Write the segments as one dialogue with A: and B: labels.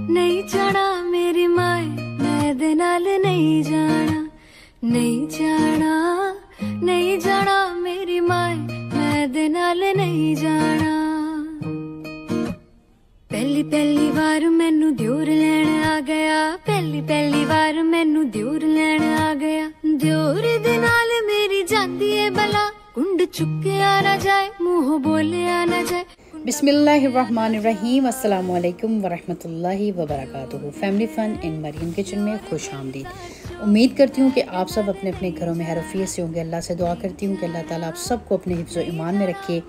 A: नहीं जाना मेरी माए मैं दे नाल नहीं जाना, नहीं जाना, नहीं जाना मेरी माए मैं दे नाल नहीं जाना। पहली पहली बार मैनू दियोर लैण आ गया, पहली पहली बार मैनू दियोर लैण आ गया। दियोर दे नाल मेरी जांदी है बला, कुंड चुके आ ना जाए मुंह बोले आ ना जाए।
B: बिस्मिल्लाहिर्रहमानिर्रहीम, अस्सलामु अलैकुम वरहमतुल्लाहि वबरकातुहू। Family fun in Mariam kitchen में खुश आमदीद। उम्मीद करती हूँ कि आप सब अपने अपने घरों में हैरफियत से होंगे। अल्लाह से दुआ करती हूँ कि अल्लाह ताला आप सबको अपने हिफ्ज़ व ईमान में रखे,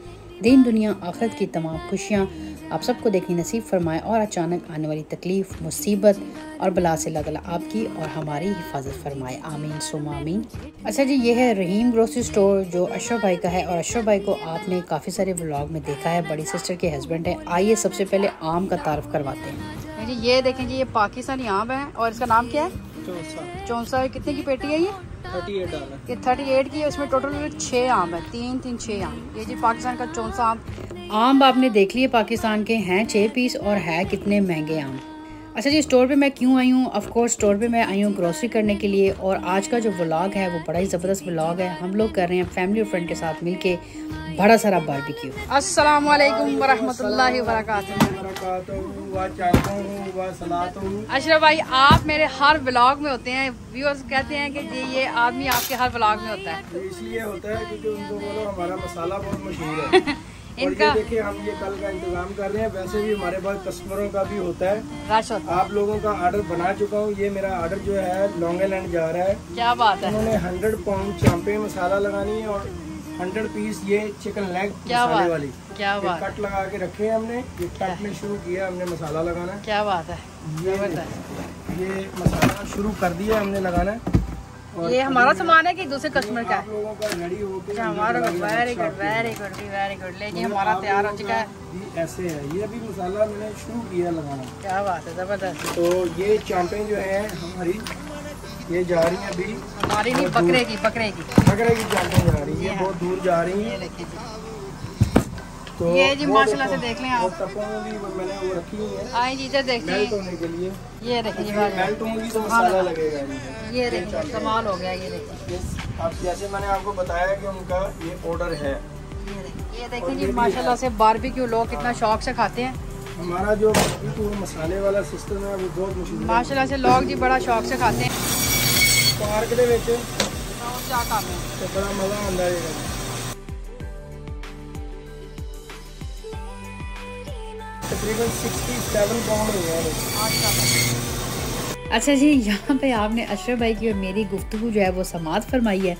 B: दीन दुनिया आखिरत की तमाम खुशियाँ आप सबको देखनी नसीब फरमाए और अचानक आने वाली तकलीफ़, मुसीबत और बला से अल्लाह ताला आपकी और हमारी हिफाजत फरमाए, आमीन सुम्मा आमीन। अच्छा जी, ये है रहीम ग्रोसरी स्टोर जो अशरफ भाई का है और अशरफ भाई को आपने काफ़ी सारे व्लॉग में देखा है, बड़ी सिस्टर के हस्बैंड हैं। आइए सबसे पहले आम का तारफ़ करवाते हैं
C: जी। ये देखें जी, ये पाकिस्तानी आम है और इसका नाम क्या है? चौंसा। कितने की पेटी है ये? $38। ये 38 की है। इसमें टोटल 6 आम है, 6 आम। ये जी पाकिस्तान का चौंसा
B: आम आपने देख लिए, पाकिस्तान के हैं 6 पीस और है कितने महंगे आम। अच्छा जी, स्टोर पे मैं क्यों आई हूँ? ऑफ कोर्स स्टोर पे मैं आई हूँ ग्रोसरी करने के लिए और आज का जो व्लॉग है वो बड़ा ही ज़बरदस्त व्लॉग है। हम लोग कर रहे हैं फैमिली और फ्रेंड के साथ मिलके बड़ा सारा बारबेक्यू।
C: अस्सलाम वालेकुम वरहमतुल्लाहि वबरकातुहू। अशरफ भाई, आप मेरे हर व्लॉग में होते हैं। व्यूअर्स कहते हैं कि जी ये आदमी आपके हर व्लॉग में होता है।
D: इसलिए होता है क्योंकि उनको बोलो हमारा मसाला बहुत मशहूर है। इनका और ये देखिए, हम ये कल का इंतजाम कर रहे हैं। वैसे भी हमारे पास कस्टमरों का भी होता है, रश होता है। आप लोगों का ऑर्डर बना चुका हूँ। ये मेरा ऑर्डर जो है लॉन्गलैंड जा रहा है। क्या बात है। उन्होंने 100 पाउंड चांपे मसाला लगानी है और 100 पीस ये चिकन लेग मसाले वाली। क्या बात, कट लगा के रखे हैं हमने। ये कट में शुरू किया हमने मसाला लगाना। क्या बात है। ये मसाला शुरू कर दिया हमने लगाना।
C: ये हमारा सामान है कि दूसरे कस्टमर का है?
D: लोगों का रेडी हो गया
C: हमारा। Very good very good very good. लेकिन हमारा तैयार हो चुका है।
D: ऐसे है, ये अभी मसाला मैंने शुरू किया लगाना।
C: क्या बात है, जबरदस्त।
D: तो ये चांपें जो है हमारी ये जा रही है अभी।
C: हमारी नहीं, बकरे की
D: चांपें जा रही है, बहुत दूर जा रही है।
C: तो ये जी माशाल्लाह से देख लें आप।
D: टपों में भी मैंने वो रखी हुई है।
C: आई जी इधर देखते हैं
D: होने के लिए।
C: ये देखिए जी,
D: मेल्ट होंगी तो मसाला लगेगा।
C: ये देखिए कमाल हो गया। ये देखिए,
D: अब जैसे मैंने आपको बताया कि उनका ये ऑर्डर है।
C: ये देखिए जी माशाल्लाह से बारबेक्यू लोग कितना शौक से खाते हैं।
D: हमारा जो मसाले वाला सिस्टम है वो बहुत मशहूर
C: माशाल्लाह से लोग जी बड़ा शौक से खाते हैं।
D: पार्क दे विच
C: क्या काम है
D: तो बड़ा मजा आता है। तकरीबन 67 पाउंड हो गया।
B: अच्छा जी, यहाँ पे आपने अशरफ भाई की और मेरी गुफ्तगू जो है वो समाअत फरमाई है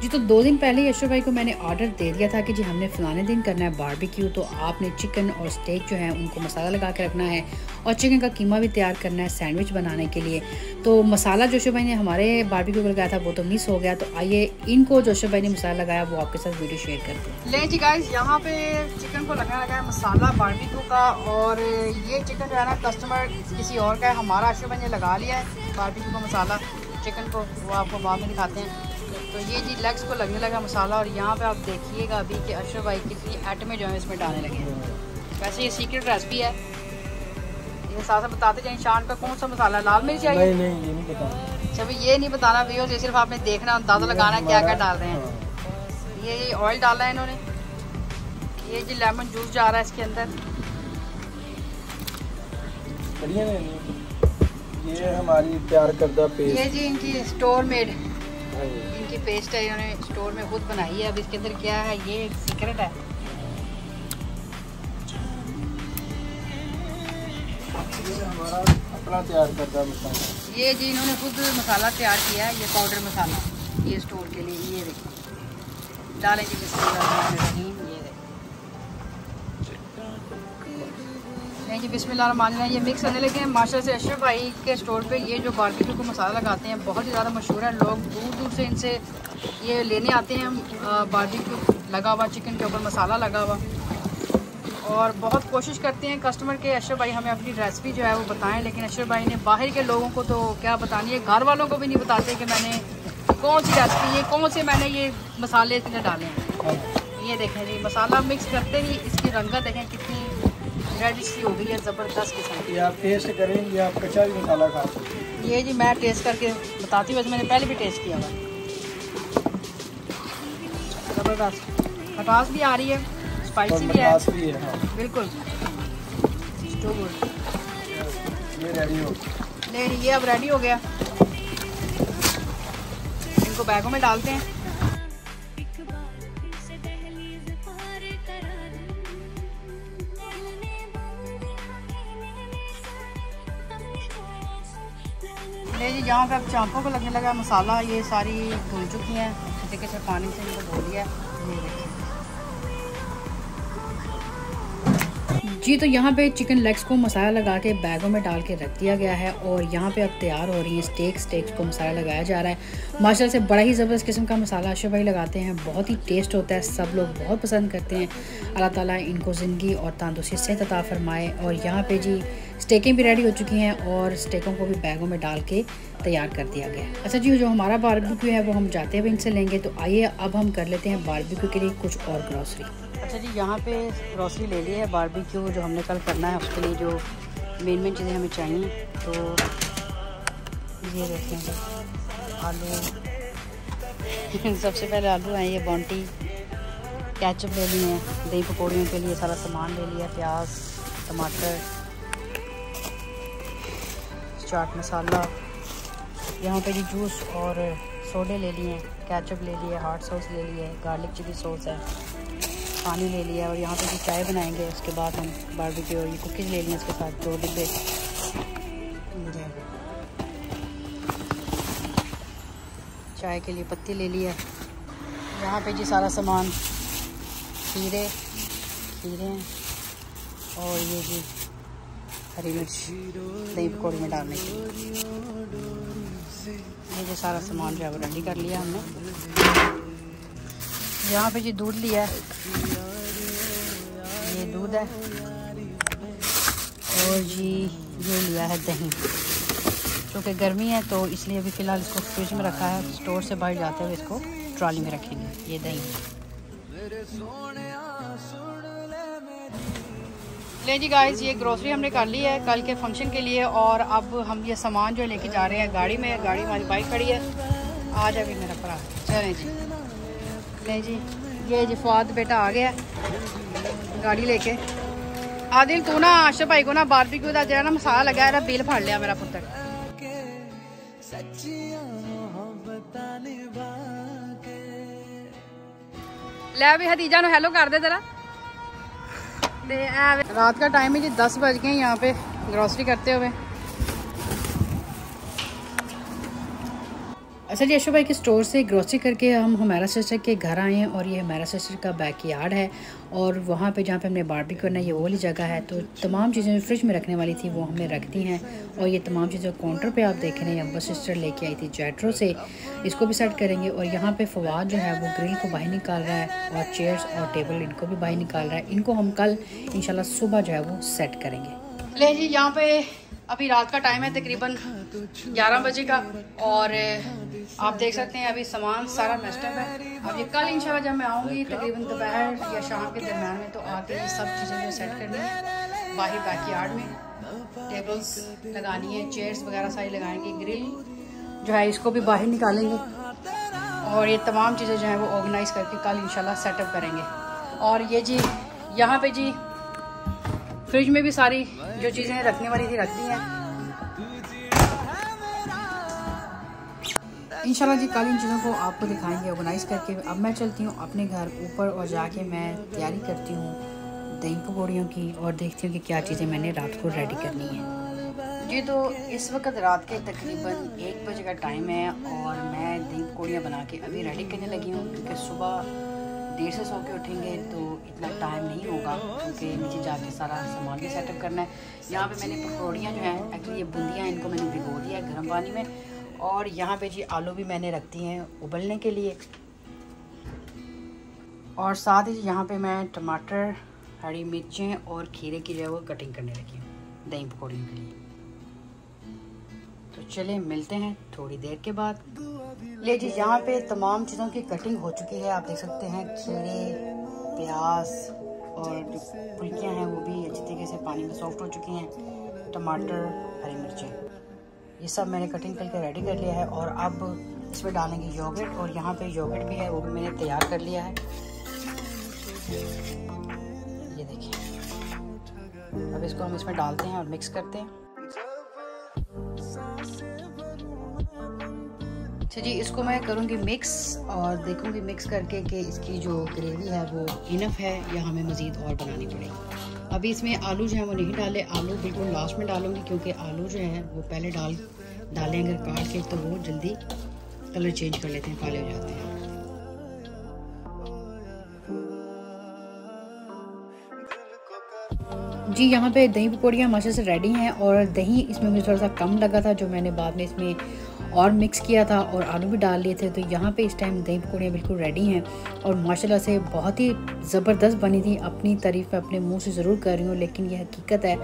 B: जी। तो 2 दिन पहले ही अशरफ भाई को मैंने ऑर्डर दे दिया था कि जी हमने फ़लाने दिन करना है बारबेक्यू, तो आपने चिकन और स्टेक जो है उनको मसाला लगा के रखना है और चिकन का कीमा भी तैयार करना है सैंडविच बनाने के लिए। तो मसाला जो अशरफ भाई ने हमारे बारबेक्यू को लगाया था वो तो मिस हो गया। तो आइए इनको जो अशरफ भाई ने मसाला लगाया वो आपके साथ वीडियो शेयर करते हैं।
C: ले जी गाइस, यहाँ पे चिकन को लगने लगा है मसाला बारबेक्यू का। और ये चिकन जो है ना कस्टमर किसी और का है, हमारा अशरफ भाई ने लगा लिया है बारबेक्यू का मसाला चिकन को, वो आपको बाद में दिखाते हैं। तो ये जी लेग्स को लगने लगा मसाला और यहाँ पे आप देखिएगा अभी कि अशरफ भाई कितनी आइटमें जो है इसमें डालने लगे हैं। वैसे ये सीक्रेट रेसिपी है। ये साथ साथ बताते जाए शान का कौन सा मसाला, लाल मिर्च चाहिए?
D: नहीं ये नहीं पता।
C: जब ये नहीं बताना व्यूअर्स, ये सिर्फ आपने देखना अंदाजा लगाना क्या क्या डाल रहे हैं। ये ऑयल डाला है इन्होंने। ये जी लेमन जूस जा रहा है इसके अंदर।
D: ये हमारी तैयार करदा पेस्ट।
C: ये जी इनकी स्टोर मेड इनकी पेस्ट है, इन्होंने स्टोर में खुद बनाई है। अब इसके अंदर क्या है ये एक सीक्रेट है।
D: ये हमारा अपना तैयार करदा मसाला।
C: ये जी इन्होंने खुद मसाला तैयार किया है, ये पाउडर मसाला ये स्टोर के लिए। ये देखिए डालें जी बिस्मिल्लाहिर्रहमानिर्रहीम। ये देखिए नहीं जी बिस्मिल्लाहिर्रहमानिर्रहीम। ये मिक्स होने लगे हैं माशाल्लाह से। अशरफ भाई के स्टोर पे ये जो बारबेक्यू को मसाला लगाते हैं बहुत ही ज़्यादा मशहूर है। लोग दूर दूर से इनसे ये लेने आते हैं बारबेक्यू लगा हुआ, चिकन के ऊपर मसाला लगा हुआ। और बहुत कोशिश करते हैं कस्टमर के अशरफ भाई हमें अपनी रेसिपी जो है वो बताएं, लेकिन अशरफ भाई ने बाहर के लोगों को तो क्या बतानी है, घर वालों को भी नहीं बताते कि मैंने कौन सी रेसिपी, ये कौन से मैंने ये मसाले इसमें डाले हैं। ये देखें जी मसाला मिक्स करते ही इसकी रंगत देखें कितनी रेड सी हो गई है ज़बरदस्त किस्म की।
D: ये आप टेस्ट करेंगे, आप कच्चा भी मसाला खा सकते हैं।
C: ये जी मैं टेस्ट करके बताती हूँ, मैंने पहले भी टेस्ट किया हुआ। ज़बरदस्त खटास भी आ रही है, स्पाइसी भी है,
D: हाँ।
C: बिल्कुल।
D: ये रेडी हो
C: नहीं, ये अब रेडी हो गया। इनको बैगों में डालते हैं। नहीं जी, यहाँ पे अब चांपों को लगने लगा मसाला। ये सारी धुल चुकी हैं, अच्छे से पानी से इनको धो लिया। ये देखिए
B: जी, तो यहाँ पे चिकन लेग्स को मसाला लगा के बैगों में डाल के रख दिया गया है और यहाँ पे अब तैयार हो रही है स्टेक्स को मसाला लगाया जा रहा है। माशाल्लाह से बड़ा ही ज़बरदस्त किस्म का मसाला आशिफ भाई लगाते हैं, बहुत ही टेस्ट होता है, सब लोग बहुत पसंद करते हैं। अल्लाह ताला इनको ज़िंदगी और तंदुरुस्ती सेहत अता फरमाए। और यहाँ पे जी स्टेकें भी रेडी हो चुकी हैं और स्टेकों को भी बैगों में डाल के तैयार कर दिया गया है। अच्छा जी, जो हमारा बारबेक्यू है वो हम जाते हुए इनसे लेंगे, तो आइए अब हम कर लेते हैं बारबेक्यू के लिए कुछ और ग्रॉसरी।
C: अच्छा जी, यहाँ पे ग्रॉसरी ले ली है बारबेक्यू जो हमने कल करना है, उसके लिए जो मेन चीज़ें हमें चाहिए। तो ये देखें आलू सबसे पहले आलू हैं, ये बॉन्टी, केचप ले लिए हैं, दही पकौड़ियों के लिए सारा सामान ले लिया, प्याज, टमाटर, चाट मसाला, यहाँ पे जी जूस और सोडे ले लिए हैं, केचप ले लिए, हॉट सॉस ले लिए, गार्लिक चिली सॉस है, पानी ले लिया। और यहाँ पे भी चाय बनाएंगे, उसके बाद हम बारबेक्यू और ये कुकीज़ ले लिए इसके साथ 2 डिब्बे। चाय के लिए पत्ती ले लिया। यहाँ पे जी सारा सामान, खीरे हैं और ये जी हरी मिर्च दही पकौड़ी में डालने के लिए। ये जो सारा सामान जो है वो रेडी कर लिया हमने। यहाँ पे जी दूध लिया है, ये दूध है, और जी ये लिया है दही। क्योंकि गर्मी है तो इसलिए अभी फ़िलहाल इसको फ्रिज में रखा है, स्टोर से बाहर जाते हुए इसको ट्रॉली में रखेंगे। ये दही ले जी गाइस, ये ग्रोसरी हमने कर ली है कल के फंक्शन के लिए। और अब हम ये सामान जो लेके जा रहे हैं गाड़ी में, गाड़ी हमारी बाइक खड़ी है। आ जाए भी मेरा भरा, चलें जी। ले जी, ये जी फुआद बेटा आ गया गाड़ी लेके। आदिल तू ना आशिफ भाई को ना बारबेक्यू का जो है ना मसाला लगाया ना, बिल फाड़ लिया मेरा पुत्र। ले भी हदीजा नो हेलो कर दे जरा। रात का टाइम है जी, 10 बज गए यहाँ पे ग्रोसरी करते हुए।
B: अच्छा जी, आशिफ भाई के स्टोर से ग्रोसरी करके हम हमारा सिस्टर के घर आए हैं और ये हमारा सिस्टर का बैकयार्ड है। और वहाँ पे जहाँ पे हमने बारबेक्यू करना है ये वो वाली जगह है। तो तमाम चीज़ें फ्रिज में रखने वाली थी वो हमने रख दी हैं। और ये तमाम चीज़ें काउंटर पे आप देख रहे हैं, अब्बा सिस्टर लेके आई थी जेट्रो से, इसको भी सेट करेंगे। और यहाँ पे फवाद जो है वो ग्रिल को बाहर निकाल रहा है और चेयर्स और टेबल इनको भी बाहर निकाल रहा है। इनको हम कल इंशाल्लाह सुबह जो है वो सेट करेंगे।
C: ले जी, यहाँ पे अभी रात का टाइम है तकरीबन 11 बजे का, और आप देख सकते हैं अभी सामान सारा मेस्टअप है। अब ये कल इंशाल्लाह जब मैं आऊँगी तकरीबन दोपहर या शाम के दरम्यान में, तो आके ये सब चीज़ें जो सेट करनी है बाहर बैकयार्ड में। टेबल्स लगानी है, चेयर्स वगैरह सारी लगाएंगे, ग्रिल जो है इसको भी बाहर निकालेंगे, और ये तमाम चीज़ें जो है वो ऑर्गेनाइज़ करके कल इंशाल्लाह सेटअप करेंगे। और ये जी यहाँ पे जी फ्रिज में भी सारी जो चीज़ें रखने वाली थी रख दी हैं।
B: इंशाल्लाह जी कल इन चीज़ों को आपको दिखाएंगे ऑर्गेनाइज़ करके। अब मैं चलती हूँ अपने घर ऊपर और जाके मैं तैयारी करती हूँ दही पकौड़ियों की और देखती हूँ कि क्या चीज़ें मैंने रात को रेडी करनी है।
C: जी, तो इस वक्त रात के तकरीबन 1 बजे का टाइम है और मैं दही पकौड़ियाँ बना के अभी रेडी करने लगी हूँ, क्योंकि सुबह देर से सो के उठेंगे तो इतना टाइम नहीं होगा, क्योंकि नीचे जाके सारा सामान भी सेटअप करना है। यहाँ पे मैंने पकौड़ियाँ जो हैं, एक्चुअली ये बूंदियाँ, इनको मैंने भिगो दिया है गर्म पानी में। और यहाँ पे जी आलू भी मैंने रख दिए हैं उबलने के लिए, और साथ ही यहाँ पे मैं टमाटर, हरी मिर्चें और खीरे की जो है वो कटिंग करने लगी हूँ दही पकौड़ियों के लिए। तो चले मिलते हैं थोड़ी देर के बाद। ले जी, यहाँ पे तमाम चीज़ों की कटिंग हो चुकी है, आप देख सकते हैं खीरे, प्याज, और जो फुल्कियाँ हैं वो भी अच्छी तरीके से पानी में सॉफ्ट हो चुकी हैं। टमाटर, हरी मिर्चें, ये सब मैंने कटिंग करके रेडी कर लिया है। और अब इसमें डालेंगे योगर्ट, और यहाँ पे योगर्ट भी है, वो भी मैंने तैयार कर लिया है। ये देखिए, अब इसको हम इसमें डालते हैं और मिक्स करते हैं। अच्छा जी, इसको मैं करूँगी मिक्स और देखूँगी मिक्स करके कि इसकी जो ग्रेवी है वो इनफ है या हमें मज़ीद और बनानी पड़ेगी। अभी इसमें आलू जो है वो नहीं डाले, आलू बिल्कुल लास्ट में डालूँगी, क्योंकि आलू जो है वो पहले डालें अगर काट के तो वो जल्दी कलर चेंज कर लेते हैं, काले हो जाते हैं।
B: जी यहाँ पे दही पकौड़ियाँ माशा से रेडी हैं, और दही इसमें मुझे थोड़ा सा कम लगा था, जो मैंने बाद में इसमें और मिक्स किया था और आलू भी डाल लिए थे। तो यहाँ पे इस टाइम दही पकौड़ियाँ बिल्कुल रेडी हैं और माशाल्लाह से बहुत ही ज़बरदस्त बनी थी। अपनी तारीफ़ मैं अपने मुंह से ज़रूर कर रही हूँ, लेकिन यह हकीकत है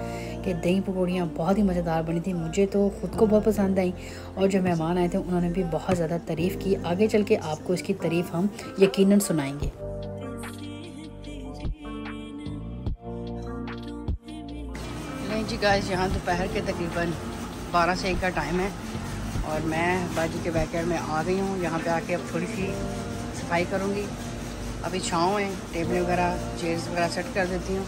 B: कि दही पकौड़ियाँ बहुत ही मज़ेदार बनी थी। मुझे तो ख़ुद को बहुत पसंद आई, और जो मेहमान आए थे उन्होंने भी बहुत ज़्यादा तारीफ़ की। आगे चल के आपको इसकी तारीफ़ हम यकीनन सुनाएँगे।
C: जी गाइस, यहाँ दोपहर के तकरीबन 12 से 1 का टाइम है और मैं बाजी के बैकयार्ड में आ गई हूँ। यहाँ पे आके अब थोड़ी सी सफाई करूँगी। अभी छाँव है, टेबल वगैरह चेयर्स वगैरह सेट कर देती हूँ।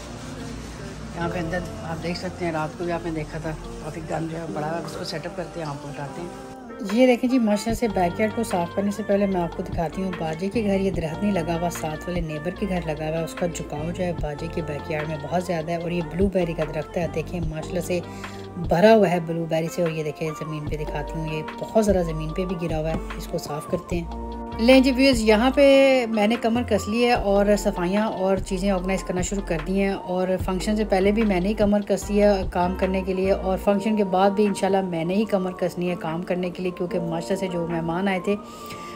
C: यहाँ पे अंदर आप देख सकते हैं, रात को भी आपने देखा था काफ़ी गंद जो है बड़ा, उसको सेटअप करते हैं, आपको उठाते हैं।
B: ये देखें जी, माशाल्लाह से बैकयार्ड को साफ़ करने से पहले मैं आपको दिखाती हूँ। बाजी के घर ये दरख्त नहीं लगा हुआ, साथ वाले नेबर के घर लगा हुआ है। उसका झुकाव जो है बाजी के बैकयार्ड में बहुत ज़्यादा है। और ये ब्लूबेरी का दरख्त है, देखें माशाल्लाह से भरा हुआ है ब्लूबेरी से। और ये देखें ज़मीन पे दिखाती हूँ, ये बहुत ज़्यादा ज़मीन पे भी गिरा हुआ है। इसको साफ़ करते हैं। लें जी व्यूअर्स, यहाँ पे मैंने कमर कस ली है और सफाइयाँ और चीज़ें ऑर्गेनाइज़ करना शुरू कर दी हैं। और फंक्शन से पहले भी मैंने ही कमर कसी है काम करने के लिए, और फंक्शन के बाद भी इंशाल्लाह मैंने ही कमर कसनी है काम करने के लिए, क्योंकि माशा से जो मेहमान आए थे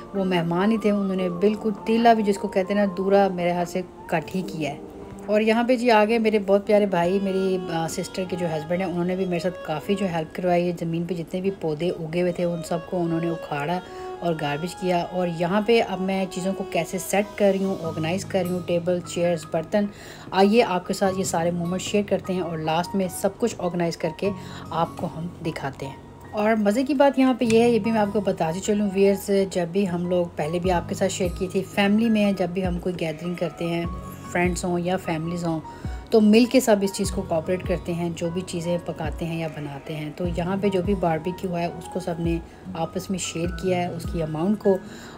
B: वो मेहमान ही थे। उन्होंने बिल्कुल तीला भी जिसको कहते हैं ना, दूरा मेरे हाथ से कट ही किया है। और यहाँ पे जी आगे मेरे बहुत प्यारे भाई, मेरी सिस्टर के जो हस्बैंड हैं, उन्होंने भी मेरे साथ काफ़ी जो हेल्प करवाई है। ज़मीन पे जितने भी पौधे उगे हुए थे उन सबको उन्होंने उखाड़ा और गार्बेज किया। और यहाँ पे अब मैं चीज़ों को कैसे सेट कर रही हूँ, ऑर्गेनाइज़ कर रही हूँ, टेबल, चेयर्स, बर्तन। आइए आपके साथ ये सारे मोमेंट शेयर करते हैं और लास्ट में सब कुछ ऑर्गेनाइज़ करके आपको हम दिखाते हैं। और मज़े की बात यहाँ पे ये है, ये भी मैं आपको बताती चलूँ व्यूअर्स, जब भी हम लोग पहले भी आपके साथ शेयर की थी, फैमिली में जब भी हम कोई गैदरिंग करते हैं, फ्रेंड्स हों या फैमिलीज़ हों, तो मिल के सब इस चीज़ को कोऑपरेट करते हैं, जो भी चीज़ें पकाते हैं या बनाते हैं। तो यहाँ पे जो भी बारबेक्यू है उसको सब ने आपस में शेयर किया है, उसकी अमाउंट को,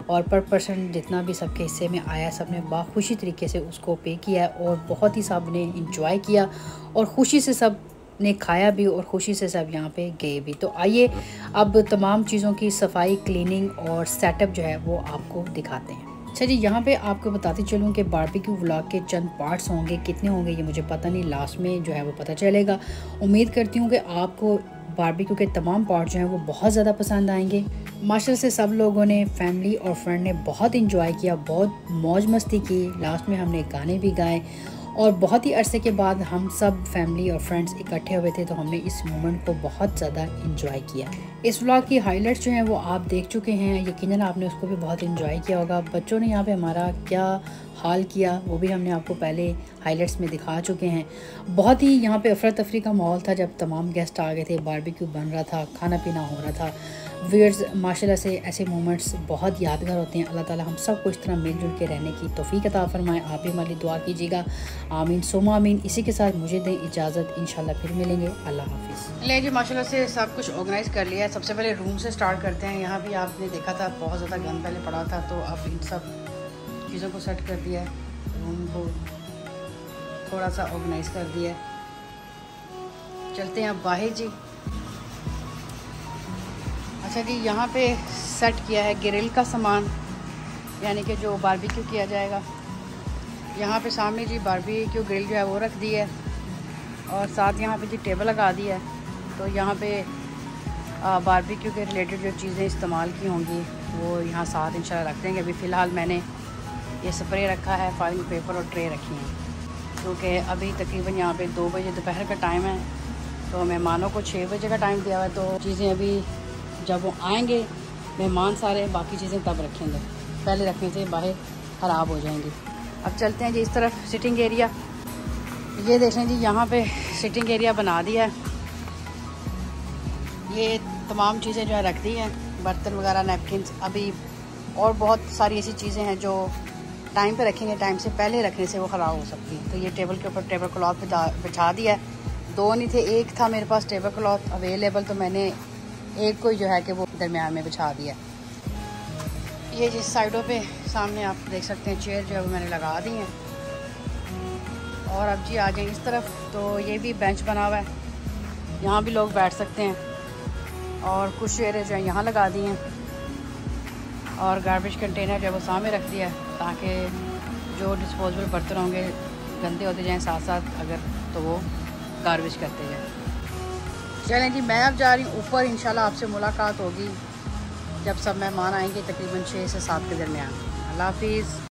B: और पर पर्सन जितना भी सबके हिस्से में आया सब ने बाखुशी तरीके से उसको पे किया है। और बहुत ही सब ने इंजॉय किया और ख़ुशी से सब ने खाया भी और ख़ुशी से सब यहाँ पे गए भी। तो आइए अब तमाम चीज़ों की सफाई, क्लीनिंग और सेटअप जो है वो आपको दिखाते हैं। अच्छा जी, यहाँ पे आपको बताती चलूँ कि बारबेक्यू व्लॉग के चंद पार्ट्स होंगे, कितने होंगे ये मुझे पता नहीं, लास्ट में जो है वो पता चलेगा। उम्मीद करती हूँ कि आपको बारबेक्यू के तमाम पार्ट जो हैं वो बहुत ज़्यादा पसंद आएंगे। माशाल्लाह से सब लोगों ने, फैमिली और फ्रेंड ने बहुत इंजॉय किया, बहुत मौज मस्ती की। लास्ट में हमने गाने भी गाए और बहुत ही अरसे के बाद हम सब फैमिली और फ्रेंड्स इकट्ठे हुए थे, तो हमने इस मोमेंट को बहुत ज़्यादा इंजॉय किया। इस व्लॉग की हाइलाइट्स जो हैं वो आप देख चुके हैं, यकीनन आपने उसको भी बहुत इंजॉय किया होगा। बच्चों ने यहाँ पे हमारा क्या हाल किया वो भी हमने आपको पहले हाइलाइट्स में दिखा चुके हैं। बहुत ही यहाँ पे अफरा तफरी का माहौल था जब तमाम गेस्ट आ गए थे, बारबेक्यू बन रहा था, खाना पीना हो रहा था। व्यूअर्स, माशाल्लाह से ऐसे मोमेंट्स बहुत यादगार होते हैं। अल्लाह ताला हम सब को इस तरह मिलजुल के रहने की तौफीक अता फरमाए। आप भी हमारी दुआ कीजिएगा, आमीन सुम्मा आमीन। इसी के साथ मुझे दें इजाज़त, इंशाल्लाह फिर मिलेंगे। अल्लाह हाफिज़।
C: ले जी, माशाल्लाह से सब कुछ ऑर्गेनाइज़ कर लिया है। सबसे पहले रूम से स्टार्ट करते हैं। यहाँ भी आपने देखा था बहुत ज़्यादा गंद पहले पड़ा था, तो अब इन सब चीज़ों को सेट कर दिया है, रूम को थोड़ा सा ऑर्गेनाइज़ कर दिया है। चलते हैं अब बाहर जी। अच्छा जी, यहाँ पे सेट किया है ग्रिल का सामान, यानी कि जो बारबेक्यू किया जाएगा। यहाँ पे सामने जी बारबेक्यू ग्रिल जो है वो रख दी है, और साथ यहाँ पे जी टेबल लगा दी है। तो यहाँ पे बारबेक्यू के रिलेटेड जो चीज़ें इस्तेमाल की होंगी वो यहाँ साथ इंशाल्लाह रख देंगे। अभी फ़िलहाल मैंने ये स्प्रे रखा है, फाइलिंग पेपर और ट्रे रखी हैं, क्योंकि अभी तकरीबन यहाँ पे 2 बजे दोपहर का टाइम है, तो मेहमानों को 6 बजे का टाइम दिया हुआ है। तो चीज़ें अभी जब वो आएंगे मेहमान सारे, बाकी चीज़ें तब रखेंगे, पहले रखने से बाहर ख़राब हो जाएंगी। अब चलते हैं जी इस तरफ, सिटिंग एरिया। ये देखें जी, यहाँ पे सिटिंग एरिया बना दिया है। ये तमाम चीज़ें जो है रख दी हैं, बर्तन वगैरह, नैपकिन्स। अभी और बहुत सारी ऐसी चीज़ें हैं जो टाइम पे रखेंगे, टाइम से पहले रखने से वो ख़राब हो सकती हैं। तो ये टेबल के ऊपर टेबल क्लॉथ बिछा दिया है। 2 नहीं थे, 1 था मेरे पास टेबल क्लॉथ अवेलेबल, तो मैंने एक को जो है कि वो दरमियान में बिछा दिया। ये जिस साइडों पे सामने आप देख सकते हैं चेयर जो है वो मैंने लगा दी हैं। और अब जी आ जाए इस तरफ, तो ये भी बेंच बना हुआ है, यहाँ भी लोग बैठ सकते हैं। और कुछ चेयरें जो है यहाँ लगा दी हैं, और गार्बेज कंटेनर जो है वो सामने रख दिया है, ताकि जो डिस्पोजेबल बर्तन होंगे गंदे होते जाएँ साथ साथ, अगर तो वो गार्बेज करते जाएँ। चलें जी, मैं अब जा रही हूँ ऊपर। इंशाल्लाह आपसे मुलाकात होगी जब सब मेहमान आएंगे, तकरीबन 6 से 7 के दरमियान। अल्लाह हाफिज़।